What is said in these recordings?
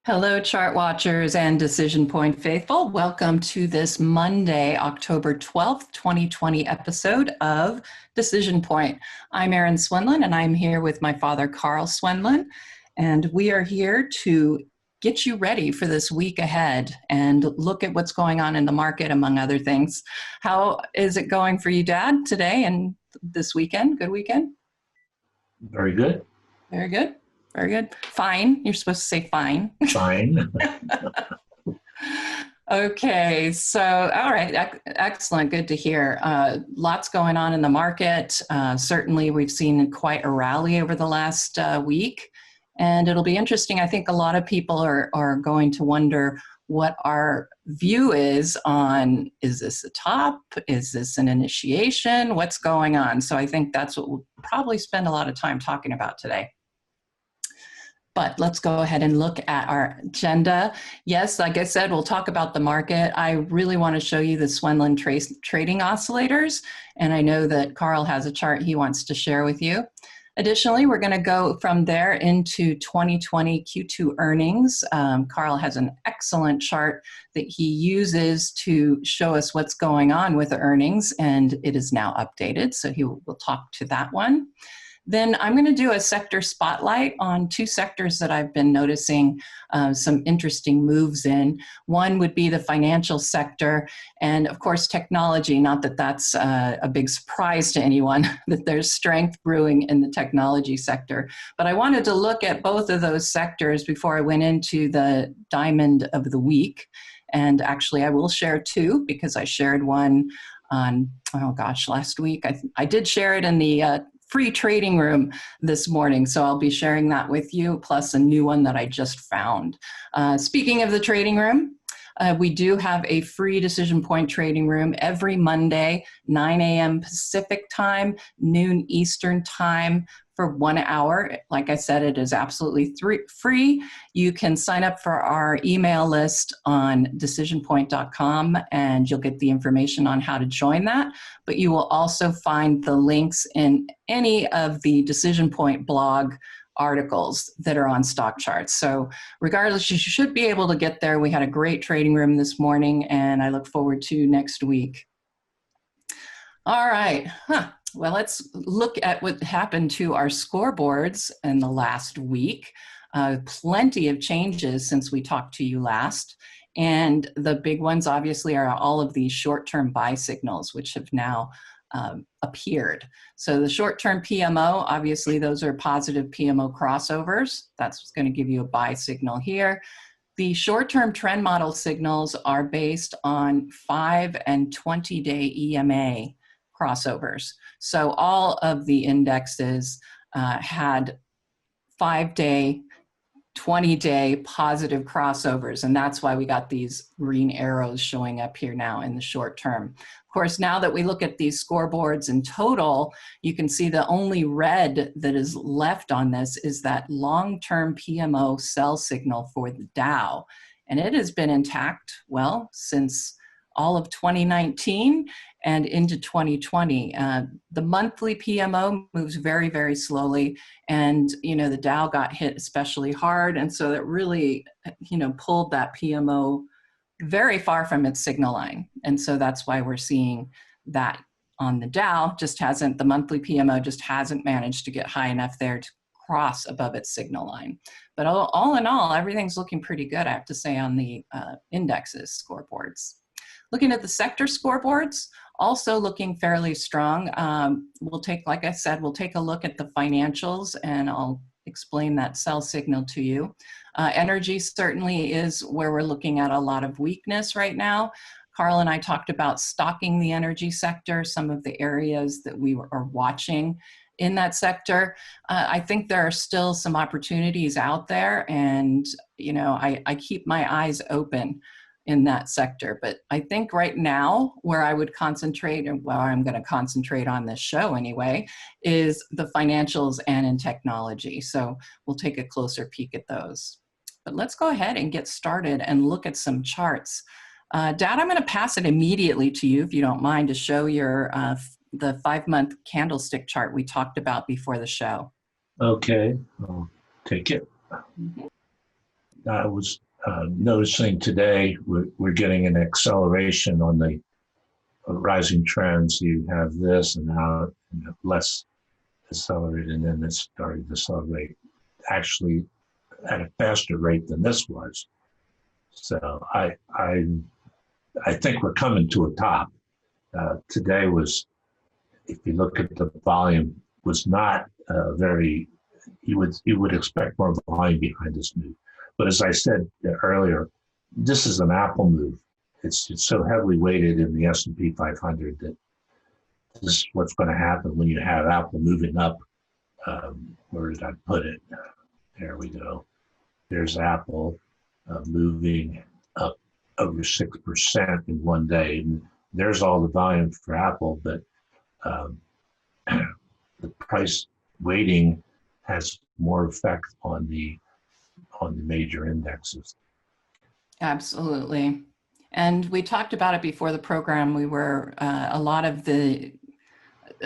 Hello, chart watchers and Decision Point faithful. Welcome to this Monday, October 12th, 2020 episode of Decision Point. I'm Erin Swenlin, and I'm here with my father, Carl Swenlin, and we are here to get you ready for this week ahead and look at what's going on in the market, among other things. How is it going for you, Dad, today and this weekend? Good weekend? Very good. Very good. Very good. Fine. You're supposed to say fine. Fine. Okay. So, all right. Excellent. Good to hear. Lots going on in the market. Certainly, we've seen quite a rally over the last week. And it'll be interesting. I think a lot of people are going to wonder what our view is on, is this a top? Is this an initiation? What's going on? So I think that's what we'll probably spend a lot of time talking about today. But let's go ahead and look at our agenda. Yes, like I said, we'll talk about the market. I really want to show you the Swenlin Trading Oscillators, and I know that Carl has a chart he wants to share with you. Additionally, we're going to go from there into 2020 Q2 earnings. Carl has an excellent chart that he uses to show us what's going on with the earnings, and it is now updated, so he will talk to that one. Then I'm going to do a sector spotlight on two sectors that I've been noticing some interesting moves in. One would be the financial sector, and of course technology, not that that's a big surprise to anyone that there's strength brewing in the technology sector. But I wanted to look at both of those sectors before I went into the diamond of the week. And actually I will share two, because I shared one on, oh gosh, last week. I did share it in the free trading room this morning, so I'll be sharing that with you, plus a new one that I just found. Speaking of the trading room, we do have a free Decision Point trading room every Monday, 9 a.m. Pacific time, noon Eastern time, for 1 hour. Like I said, it is absolutely free. You can sign up for our email list on decisionpoint.com and you'll get the information on how to join that. But you will also find the links in any of the Decision Point blog articles that are on StockCharts. So regardless, you should be able to get there. We had a great trading room this morning, and I look forward to next week. All right. Well, let's look at what happened to our scoreboards in the last week. Plenty of changes since we talked to you last. And the big ones obviously are all of these short-term buy signals, which have now appeared. So the short-term PMO, obviously those are positive PMO crossovers. That's what's going to give you a buy signal here. The short-term trend model signals are based on 5 and 20-day EMA crossovers. So all of the indexes had 5-day, 20-day positive crossovers, and that's why we got these green arrows showing up here now in the short term. Of course, now that we look at these scoreboards in total, you can see the only red that is left on this is that long-term PMO sell signal for the Dow, and it has been intact, well, since all of 2019 and into 2020. The monthly PMO moves very, very slowly, and the Dow got hit especially hard, and so it really pulled that PMO very far from its signal line, and so that's why we're seeing that on the Dow. The monthly PMO just hasn't managed to get high enough there to cross above its signal line. But all in all, everything's looking pretty good, I have to say, on the indexes scoreboards. Looking at the sector scoreboards, also looking fairly strong. Like I said, we'll take a look at the financials, and I'll explain that sell signal to you. Energy certainly is where we're looking at a lot of weakness right now. Carl and I talked about stocking the energy sector, some of the areas that we are watching in that sector. I think there are still some opportunities out there, and I keep my eyes open in that sector. But I think right now where I would concentrate, and where I'm going to concentrate on this show anyway, is the financials and in technology. So we'll take a closer peek at those. But let's go ahead and get started and look at some charts. Dad, I'm going to pass it immediately to you, if you don't mind, to show your the 5-month candlestick chart we talked about before the show. Okay, I'll take it. I was noticing today we're getting an acceleration on the rising trends. You have this and now less accelerated, and then it's starting to accelerate actually at a faster rate than this was. So I think we're coming to a top. Today was, if you look at the volume, was not very. You would expect more volume behind this move, but as I said earlier, this is an Apple move. It's so heavily weighted in the S&P 500 that this is what's going to happen when you have Apple moving up. Where did I put it? There we go. There's Apple moving up over 6% in one day. And there's all the volume for Apple, but the price weighting has more effect on the major indexes. Absolutely. And we talked about it before the program. We were, a lot of the,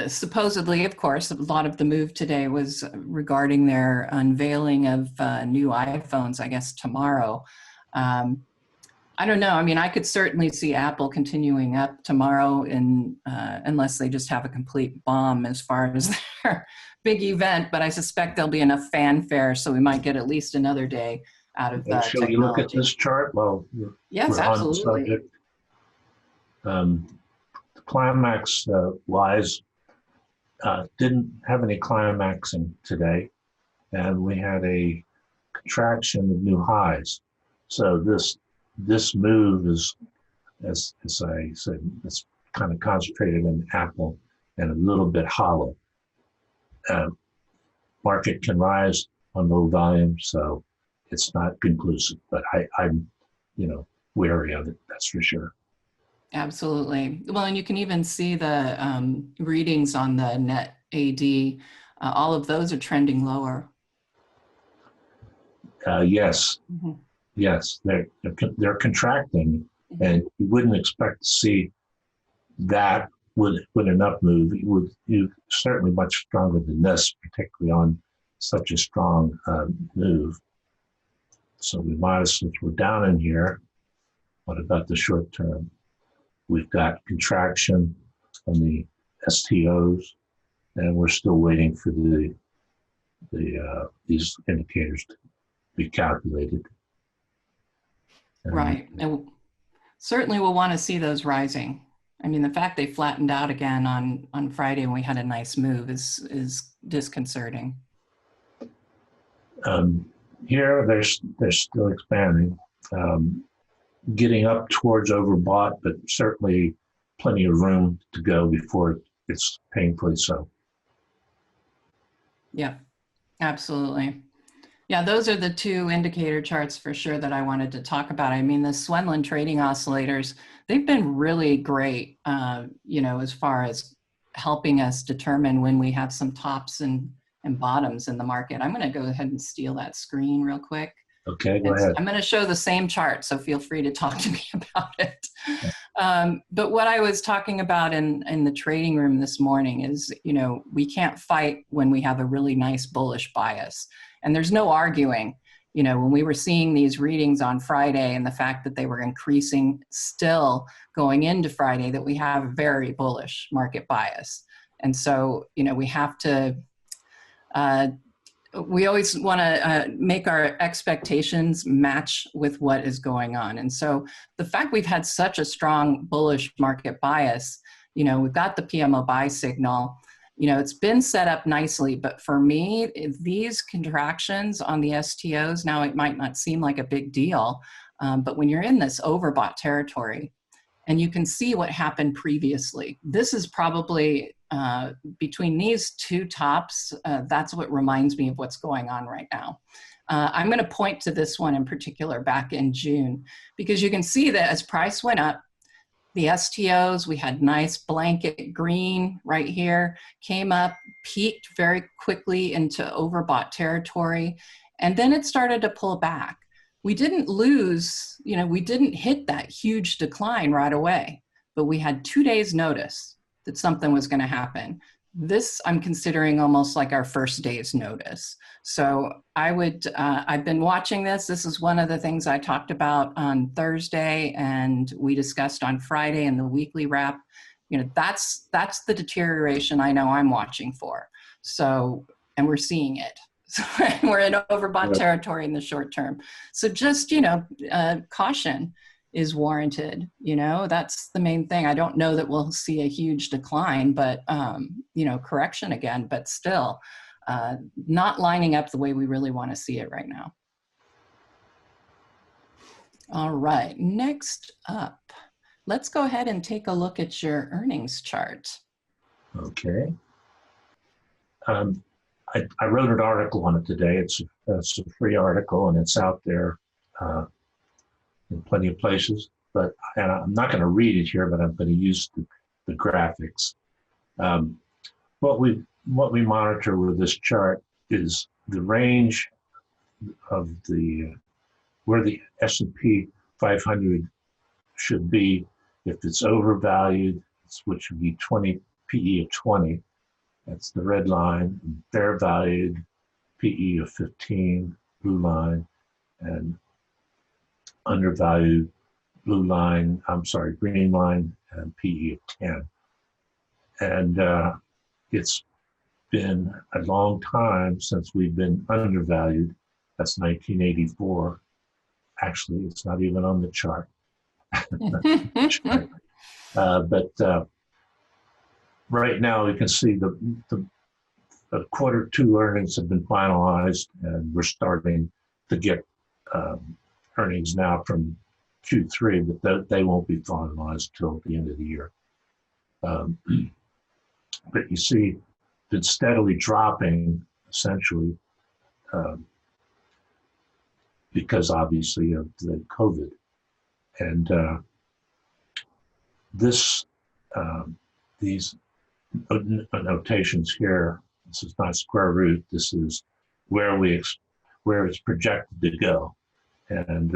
supposedly, of course, a lot of the move today was regarding their unveiling of new iPhones, I guess, tomorrow. I don't know. I mean, I could certainly see Apple continuing up tomorrow unless they just have a complete bomb as far as their big event, but I suspect there'll be enough fanfare, so we might get at least another day out of Shall technology. you look at this chart? Well, yes, we're absolutely. On the subject. Climax wise, didn't have any climaxing today, and we had a contraction of new highs. So this move is, as I said, it's kind of concentrated in Apple and a little bit hollow. Market can rise on low volume, so it's not conclusive, but I'm wary of it, that's for sure. Absolutely. Well, and you can even see the readings on the net AD. All of those are trending lower. Yes. Mm-hmm. Yes, they're contracting, mm-hmm. And you wouldn't expect to see that with an up move. You certainly much stronger than this, particularly on such a strong move. So we modestly, we're down in here. What about the short term? We've got contraction on the STOs, and we're still waiting for these indicators to be calculated. Right, and certainly we'll want to see those rising. I mean, the fact they flattened out again on Friday and we had a nice move is disconcerting. Here, they're still expanding, getting up towards overbought, but certainly plenty of room to go before it's painfully so. Yeah, absolutely. Yeah, those are the two indicator charts for sure that I wanted to talk about. I mean, the Swenlin Trading Oscillators, they've been really great, as far as helping us determine when we have some tops and bottoms in the market. I'm going to go ahead and steal that screen real quick. Okay, go ahead. I'm going to show the same chart, so feel free to talk to me about it. But what I was talking about in the trading room this morning is, we can't fight when we have a really nice bullish bias. And there's no arguing, when we were seeing these readings on Friday and the fact that they were increasing still going into Friday, that we have a very bullish market bias. And so, we have to, we always want to make our expectations match with what is going on. And so the fact we've had such a strong bullish market bias, we've got the PMO buy signal, it's been set up nicely, but for me, these contractions on the STOs, now it might not seem like a big deal, but when you're in this overbought territory, and you can see what happened previously, this is probably between these two tops, that's what reminds me of what's going on right now. I'm going to point to this one in particular back in June, because you can see that as price went up, the STOs, we had nice blanket green right here, came up, peaked very quickly into overbought territory, and then it started to pull back. We didn't lose, we didn't hit that huge decline right away, but we had 2 days notice that something was going to happen. this I'm considering almost like our first day's notice. So I would, I've been watching this. This is one of the things I talked about on Thursday and we discussed on Friday in the weekly wrap. You know, that's the deterioration I know I'm watching for. So, and we're seeing it. So we're in overbought territory in the short term. So just, you know, caution is warranted. You know, that's the main thing. I don't know that we'll see a huge decline, but, you know, correction again, but still not lining up the way we really want to see it right now. All right, next up, let's go ahead and take a look at your earnings chart. Okay. I wrote an article on it today. It's a free article and it's out there in plenty of places, but and I'm not going to read it here, but I'm going to use the graphics. What we monitor with this chart is the range of the where the S&P 500 should be if it's overvalued, which would be 20 PE of 20. That's the red line. Fair valued PE of 15, blue line, and undervalued blue line, green line, and PE of 10. And it's been a long time since we've been undervalued. That's 1984. Actually, it's not even on the chart. But right now we can see the quarter two earnings have been finalized, and we're starting to get earnings now from Q3, but they won't be finalized till the end of the year. But you see, it's steadily dropping, essentially, because obviously of the COVID. And these notations here, this is not square root, this is where it's projected to go. And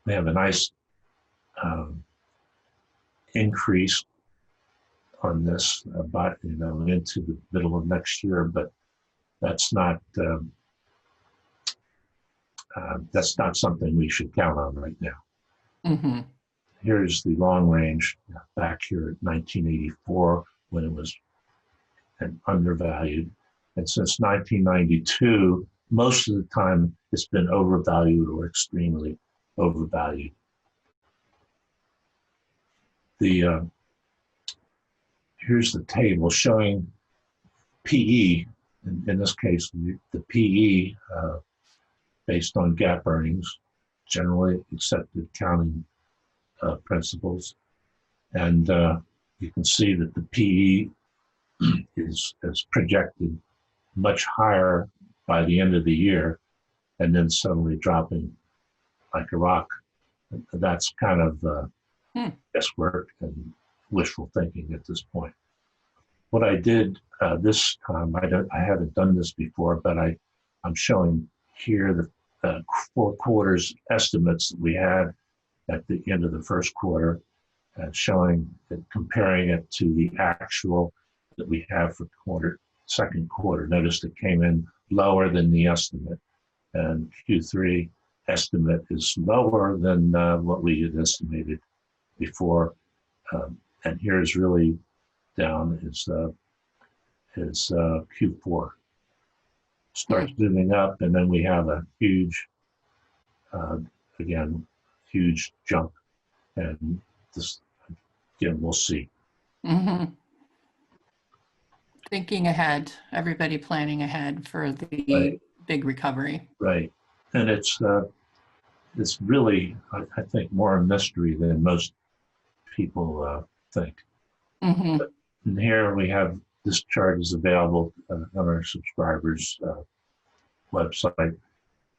we have a nice increase on this about, you know, into the middle of next year, but that's not something we should count on right now. Mm-hmm. Here's the long range back here at 1984 when it was undervalued. And since 1992, most of the time it's been overvalued or extremely overvalued. Here's the table showing PE, in this case, the PE based on GAAP earnings, generally accepted accounting principles. And you can see that the PE is projected much higher by the end of the year and then suddenly dropping like a rock. That's kind of guesswork and wishful thinking at this point. What I did this time, I haven't done this before, but I'm showing here the 4 quarters estimates that we had at the end of the first quarter, and showing it, comparing it to the actual that we have for second quarter. Notice it came in lower than the estimate, and Q3 estimate is lower than what we had estimated before. And here's really down is Q4. Starts moving up, and then we have a huge, again, huge jump. And this, again, we'll see. Mm-hmm. Thinking ahead, everybody planning ahead for the big recovery. Right. And it's really, I think, more a mystery than most people think. Mm-hmm. But here we have, this chart is available on our subscribers' website,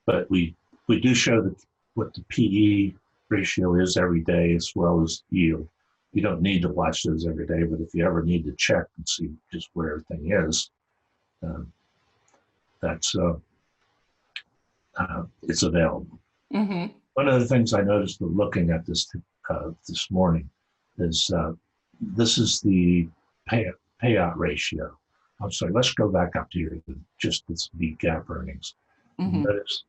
but we do show what the PE ratio is every day, as well as yield. You don't need to watch those every day, but if you ever need to check and see just where everything is, it's available. Mm-hmm. One of the things I noticed looking at this this morning is this is the payout ratio. I'm sorry, let's go back up to here, just this B gap earnings. Mm-hmm. Notice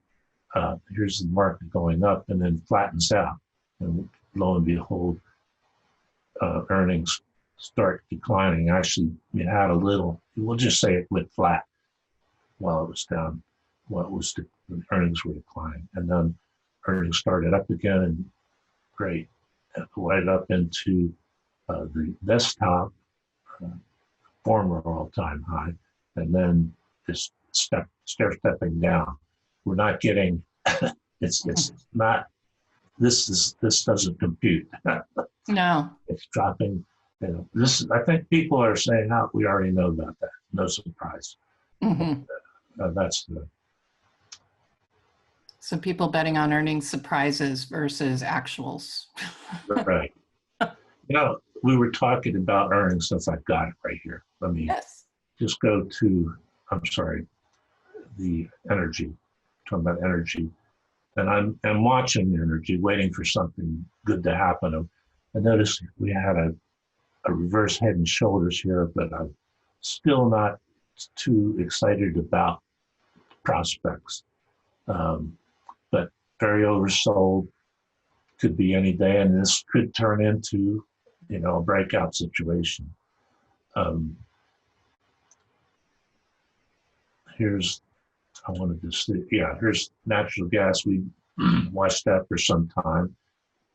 here's the market going up and then flattens out. And lo and behold, earnings start declining. Actually, it had a little, we'll just say it went flat while it was down, while it was the earnings were declining. And then earnings started up again and great, right up into the desktop, former all-time high, and then this stair-stepping down. We're not getting, it's not, this doesn't compute. No. It's dropping. You know, this, I think people are saying, "Oh, we already know about that. No surprise." Mm-hmm. That's the. So people betting on earnings surprises versus actuals. Right. You know, we were talking about earnings since I've got it right here. Let me just go to, I'm sorry, the energy, talking about energy. And I'm watching energy, waiting for something good to happen. I noticed we had a reverse head and shoulders here, but I'm still not too excited about prospects. But very oversold, could be any day, and this could turn into, you know, a breakout situation. Here's, I wanted to see, yeah, here's natural gas. We watched that for some time,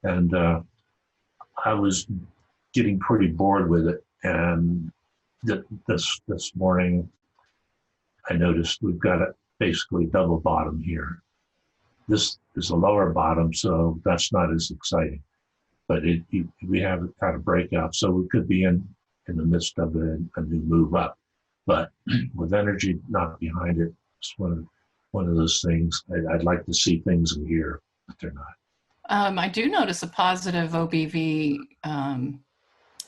and I was getting pretty bored with it. And this morning, I noticed we've got a basically double bottom here. This is a lower bottom, so that's not as exciting. But we have had a breakout, so we could be in the midst of a new move up. But with energy not behind it, it's one of those things. I'd like to see things in here, but they're not. I do notice a positive OBV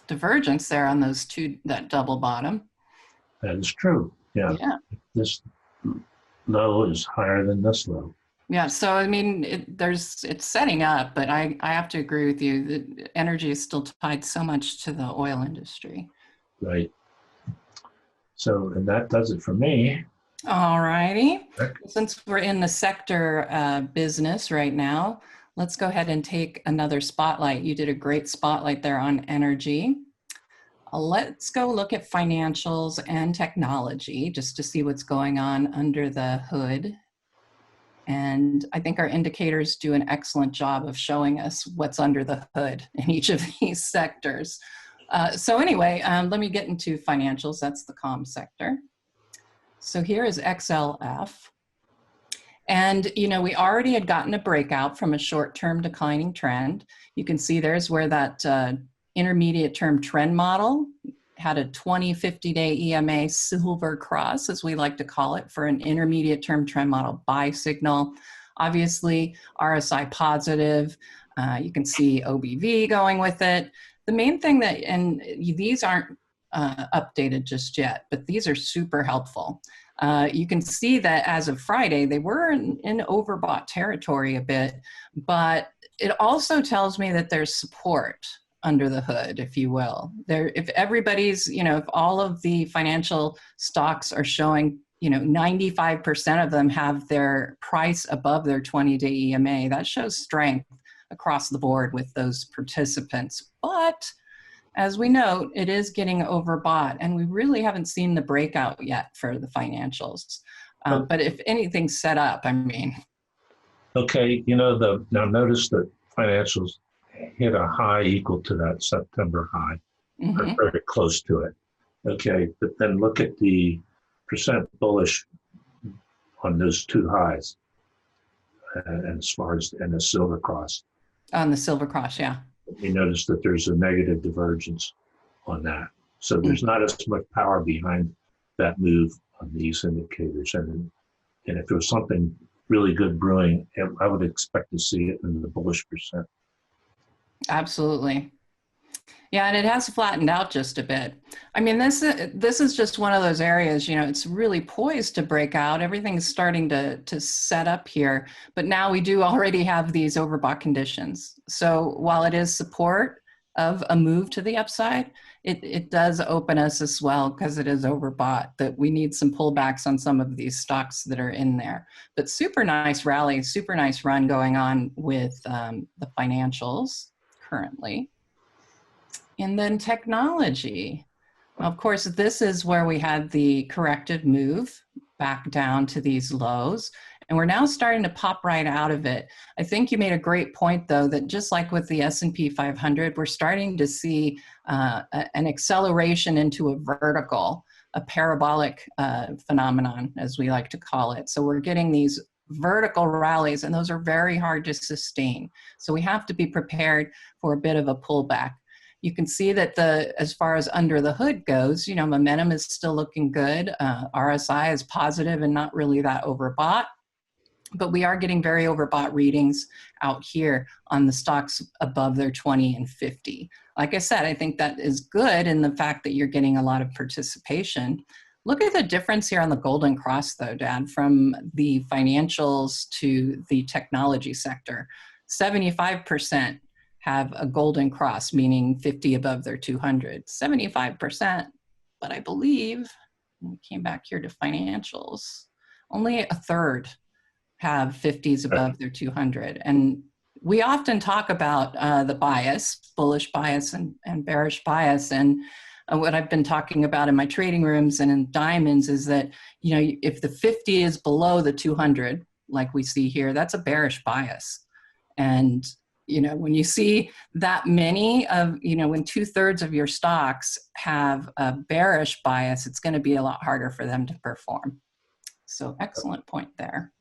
divergence there on those two, that double bottom. That is true. Yeah. This low is higher than this low. Yeah. So, I mean, it's setting up, but I have to agree with you that energy is still tied so much to the oil industry. Right. So, and that does it for me. All righty. Since we're in the sector business right now, let's go ahead and take another spotlight. You did a great spotlight there on energy. Let's go look at financials and technology just to see what's going on under the hood. And I think our indicators do an excellent job of showing us what's under the hood in each of these sectors. So anyway, let me get into financials. That's the comm sector. So here is XLF. And, you know, we already had gotten a breakout from a short-term declining trend. You can see there's where that intermediate term trend model had a 20, 50-day EMA silver cross, as we like to call it, for an intermediate term trend model buy signal. Obviously, RSI positive. You can see OBV going with it. The main thing that, and these aren't updated just yet, but these are super helpful. You can see that as of Friday, they were in overbought territory a bit, but it also tells me that there's support under the hood, if you will. If everybody's, you know, if all of the financial stocks are showing, you know, 95% of them have their price above their 20-day EMA, that shows strength across the board with those participants. But as we note, it is getting overbought, and we really haven't seen the breakout yet for the financials. But if anything's set up, I mean. Okay, you know, now notice that financials hit a high equal to that September high, or very close to it. Okay, but then look at the percent bullish on those two highs, and as far as and the silver cross. On the silver cross, yeah. You notice that there's a negative divergence on that. So there's not as much power behind that move on these indicators. And if there was something really good brewing, I would expect to see it in the bullish percent. Absolutely. Yeah, and it has flattened out just a bit. I mean, this is just one of those areas, you know, it's really poised to break out. Everything's starting to set up here, but now we do already have these overbought conditions. So while it is support, of a move to the upside, it does open us as well, because it is overbought, that we need some pullbacks on some of these stocks that are in there. But super nice rally, super nice run going on with the financials currently. And then technology. Of course, this is where we had the corrective move back down to these lows, and we're now starting to pop right out of it. I think you made a great point, though, that just like with the S&P 500, we're starting to see an acceleration into a vertical, a parabolic phenomenon, as we like to call it. So we're getting these vertical rallies, and those are very hard to sustain. So we have to be prepared for a bit of a pullback. You can see that as far as under the hood goes, momentum is still looking good. RSI is positive and not really that overbought, but we are getting very overbought readings out here on the stocks above their 20 and 50. Like I said, I think that is good in the fact that you're getting a lot of participation. Look at the difference here on the golden cross, though, Dad, from the financials to the technology sector. 75% have a golden cross, meaning 50 above their 200, 75%. But I believe, when we came back here to financials, only a third have 50s above their 200. And we often talk about the bias, bullish bias and bearish bias. And what I've been talking about in my trading rooms and in diamonds is that, if the 50 is below the 200, like we see here, that's a bearish bias. And when you see that many of, when 2/3 of your stocks have a bearish bias, it's going to be a lot harder for them to perform. So excellent point there.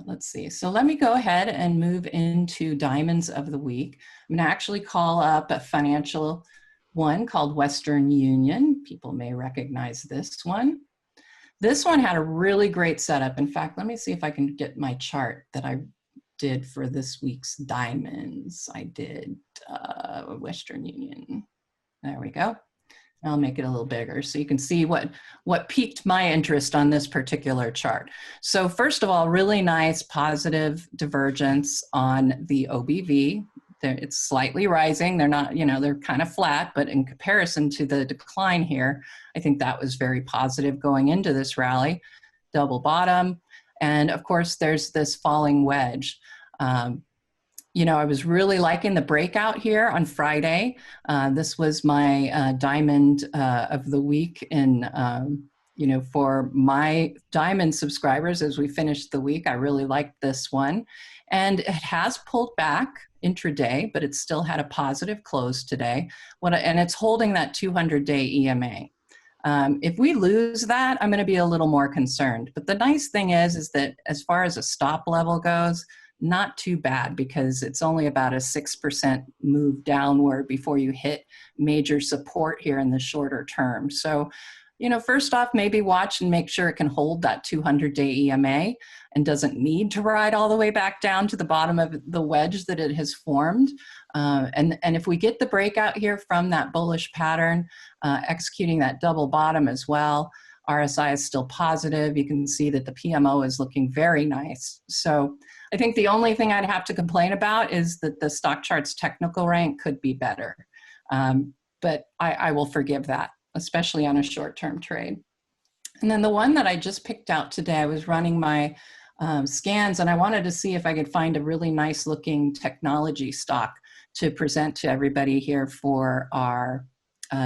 Let's see. So let me go ahead and move into diamonds of the week. I'm going to actually call up a financial one called Western Union. People may recognize this one. This one had a really great setup. In fact, let me see if I can get my chart that I did for this week's diamonds. I did Western Union. There we go. I'll make it a little bigger so you can see what piqued my interest on this particular chart. So first of all, really nice positive divergence on the OBV. It's slightly rising. They're not, they're kind of flat, but in comparison to the decline here, I think that was very positive going into this rally. Double bottom. And of course, there's this falling wedge. I was really liking the breakout here on Friday. This was my diamond of the week. And, for my diamond subscribers, as we finished the week, I really liked this one. And it has pulled back intraday, but it still had a positive close today. And it's holding that 200-day EMA. If we lose that, I'm going to be a little more concerned. But the nice thing is that as far as a stop level goes, not too bad, because it's only about a 6% move downward before you hit major support here in the shorter term. So, first off, maybe watch and make sure it can hold that 200-day EMA and doesn't need to ride all the way back down to the bottom of the wedge that it has formed. And if we get the breakout here from that bullish pattern, executing that double bottom as well, RSI is still positive. You can see that the PMO is looking very nice. So I think the only thing I'd have to complain about is that the StockCharts technical rank could be better. But I will forgive that, especially on a short-term trade. And then the one that I just picked out today, I was running my scans, and I wanted to see if I could find a really nice looking technology stock to present to everybody here for our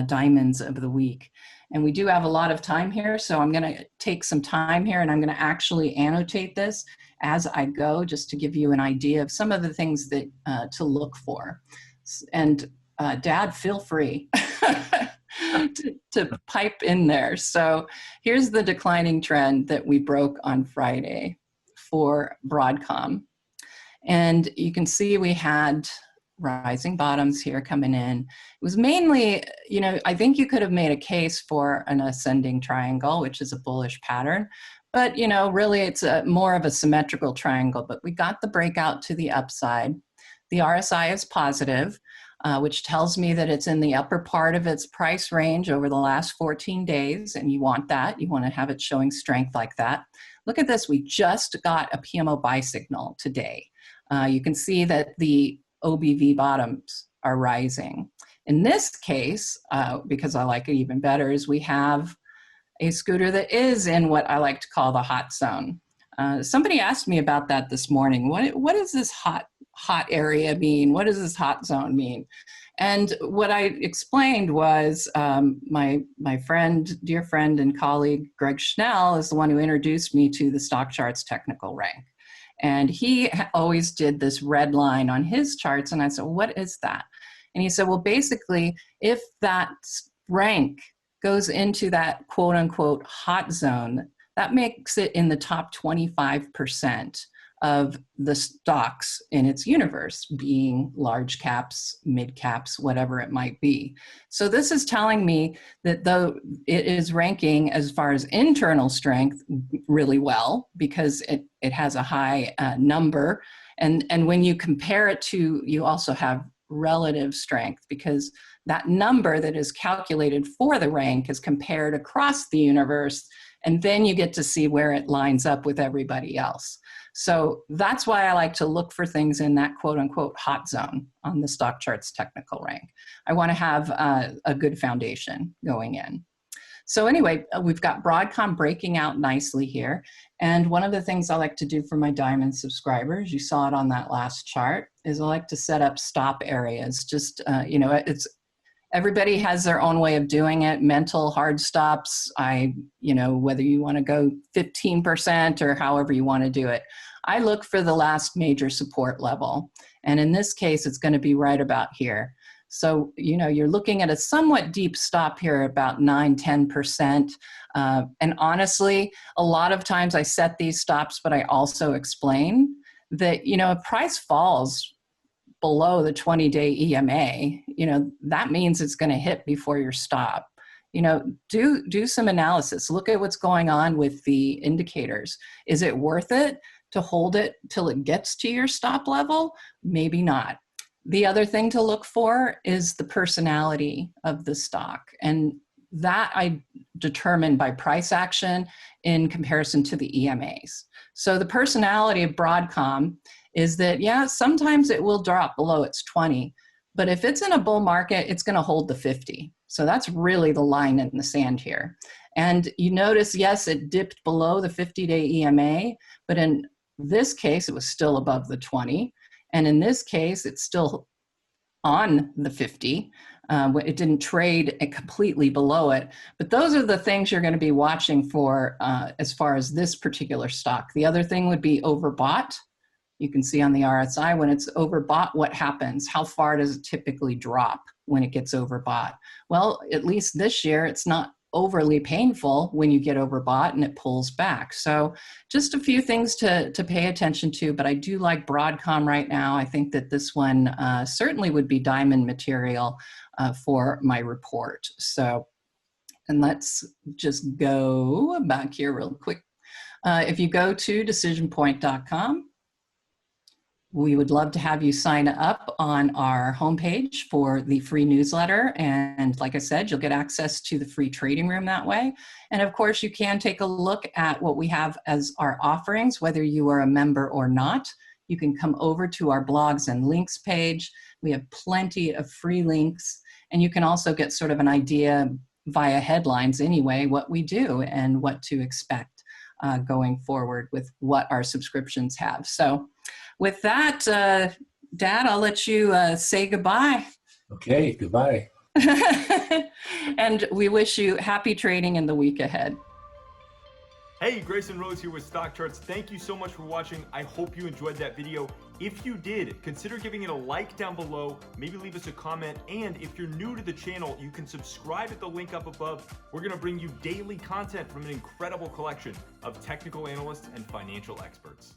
diamonds of the week. And we do have a lot of time here, so I'm going to take some time here and I'm going to actually annotate this as I go, just to give you an idea of some of the things that to look for. And Dad, feel free to pipe in there. So here's the declining trend that we broke on Friday for Broadcom. And you can see we had rising bottoms here coming in. It was mainly, I think you could have made a case for an ascending triangle, which is a bullish pattern. But, really it's more of a symmetrical triangle. But we got the breakout to the upside. The RSI is positive, which tells me that it's in the upper part of its price range over the last 14 days. And you want that. You want to have it showing strength like that. Look at this. We just got a PMO buy signal today. You can see that the OBV bottoms are rising. In this case, because I like it even better, is we have a scooter that is in what I like to call the hot zone. Somebody asked me about that this morning. What does this hot area mean? What does this hot zone mean? And what I explained was my dear friend and colleague, Greg Schnell, is the one who introduced me to the StockCharts technical rank. And he always did this red line on his charts. And I said, what is that? And he said, well, basically, if that rank goes into that quote unquote hot zone, that makes it in the top 25% of the stocks in its universe, being large caps, mid caps, whatever it might be. So this is telling me that though it is ranking as far as internal strength really well, because it has a high number. And when you compare it to, you also have relative strength, because that number that is calculated for the rank is compared across the universe, and then you get to see where it lines up with everybody else. So that's why I like to look for things in that quote unquote hot zone on the StockCharts technical rank. I want to have a good foundation going in. So anyway, we've got Broadcom breaking out nicely here. And one of the things I like to do for my Diamond subscribers, you saw it on that last chart, is I like to set up stop areas. Just, everybody has their own way of doing it. Mental hard stops, whether you want to go 15% or however you want to do it. I look for the last major support level. And in this case, it's going to be right about here. So, you're looking at a somewhat deep stop here, about 9-10%. And honestly, a lot of times I set these stops, but I also explain that, if price falls below the 20-day EMA, that means it's going to hit before your stop. Do some analysis. Look at what's going on with the indicators. Is it worth it to hold it till it gets to your stop level? Maybe not. The other thing to look for is the personality of the stock. And that I determine by price action in comparison to the EMAs. So the personality of Broadcom is that, sometimes it will drop below its 20, but if it's in a bull market, it's going to hold the 50. So that's really the line in the sand here. And you notice, yes, it dipped below the 50-day EMA, but in this case, it was still above the 20. And in this case, it's still on the 50. It didn't trade completely below it. But those are the things you're going to be watching for as far as this particular stock. The other thing would be overbought. You can see on the RSI, when it's overbought, what happens? How far does it typically drop when it gets overbought? Well, at least this year, it's not overly painful when you get overbought and it pulls back. So just a few things to pay attention to, but I do like Broadcom right now. I think that this one certainly would be diamond material for my report. So, and let's just go back here real quick. If you go to DecisionPoint.com, we would love to have you sign up on our homepage for the free newsletter. And like I said, you'll get access to the free trading room that way. And of course, you can take a look at what we have as our offerings, whether you are a member or not. You can come over to our blogs and links page. We have plenty of free links. And you can also get sort of an idea via headlines anyway, what we do and what to expect going forward with what our subscriptions have. So with that, Dad, I'll let you say goodbye. Okay, goodbye. And we wish you happy trading in the week ahead. Hey, Grayson Rose here with StockCharts. Thank you so much for watching. I hope you enjoyed that video. If you did, consider giving it a like down below, maybe leave us a comment, and if you're new to the channel, you can subscribe at the link up above. We're gonna bring you daily content from an incredible collection of technical analysts and financial experts.